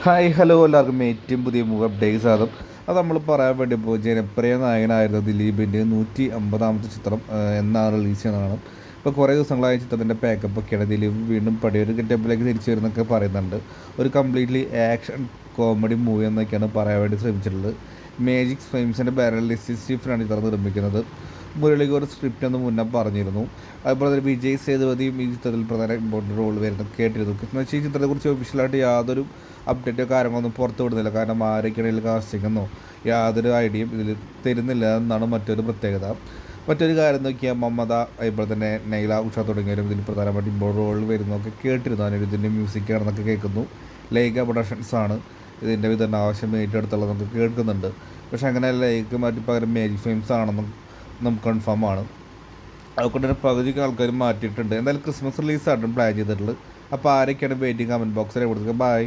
Hi hello എല്ലാവർക്കും ഏറ്റവും പുതിയ മൂവ് അപ്ഡേറ്റ്സ് ആകും. അത് നമ്മൾ പറയാൻ വേണ്ടി ഇപ്പോൾ ജനപ്രിയ നായകനായിരുന്ന ദിലീപിൻ്റെ 150ാമത്തെ ചിത്രം എന്നാണ് റിലീസ് ചെയ്യുന്നതാണ്. ഇപ്പോൾ കുറേ ദിവസങ്ങളായ ചിത്രത്തിൻ്റെ പാക്കപ്പ് ഒക്കെയാണ്. ദിലീപ് വീണ്ടും പഴയൊരു ഗെറ്റപ്പിലേക്ക് തിരിച്ചു വരുന്നൊക്കെ പറയുന്നുണ്ട്. ഒരു കംപ്ലീറ്റ്ലി ആക്ഷൻ കോമഡി മൂവി എന്നൊക്കെയാണ് പറയാൻ വേണ്ടി ശ്രമിച്ചിട്ടുള്ളത്. മാജിക് ഫിലിംസിൻ്റെ ബാനറിൽ സ്റ്റീഫനാണ് ചിത്രം നിർമ്മിക്കുന്നത്. മുരളിക്ക് ഒരു സ്ക്രിപ്റ്റ് എന്ന് മുന്നേ പറഞ്ഞിരുന്നു. അതുപോലെ തന്നെ വിജയ് സേതുപതിയും ഈ ചിത്രത്തിൽ പ്രധാന ഇമ്പോർട്ടൻ്റ് റോൾ വരുന്നത് കേട്ടിരുന്നു. എന്ന് വെച്ചാൽ ഈ ചിത്രത്തെക്കുറിച്ച് ഒഫീഷ്യലായിട്ട് യാതൊരു അപ്ഡേറ്റോ കാര്യങ്ങളൊന്നും പുറത്തു വിടുന്നില്ല. കാരണം ആരൊക്കെയാണെങ്കിൽ കാസ്റ്റിങ്ങെന്നോ യാതൊരു ഐഡിയയും ഇതിൽ തരുന്നില്ല എന്നാണ് മറ്റൊരു പ്രത്യേകത. മറ്റൊരു കാര്യം നോക്കിയാൽ മമത, അതുപോലെ തന്നെ നൈല, ഉഷ തുടങ്ങിയവരും ഇതിൽ പ്രധാനമായിട്ട് ഇമ്പോർട്ടൻ്റ് റോളിൽ വരുന്നതൊക്കെ കേട്ടിരുന്നു. അതിന് ഇതിൻ്റെ മ്യൂസിക് ആണെന്നൊക്കെ കേൾക്കുന്നു. ലൈക പ്രൊഡക്ഷൻസാണ് ഇതിൻ്റെ വിതരണ ആവശ്യം ഏറ്റെടുത്തുള്ളതൊക്കെ കേൾക്കുന്നുണ്ട്. പക്ഷേ അങ്ങനെ ലൈക്ക് മാറ്റി പകരം മാജിക് ഫിലിംസ് ആണെന്നും നമുക്ക് കൺഫേം ആണ്. അതുകൊണ്ട് തന്നെ പകുതിക്ക് ആൾക്കാർ മാറ്റിയിട്ടുണ്ട്. എന്തായാലും ക്രിസ്മസ് റിലീസായിട്ടും പ്ലാൻ ചെയ്തിട്ടുള്ളത്. അപ്പോൾ ആരൊക്കെയാണ് വെയിറ്റിംഗ് കമൻറ്റ് ബോക്സിൽ കൊടുക്കുക. ബൈ.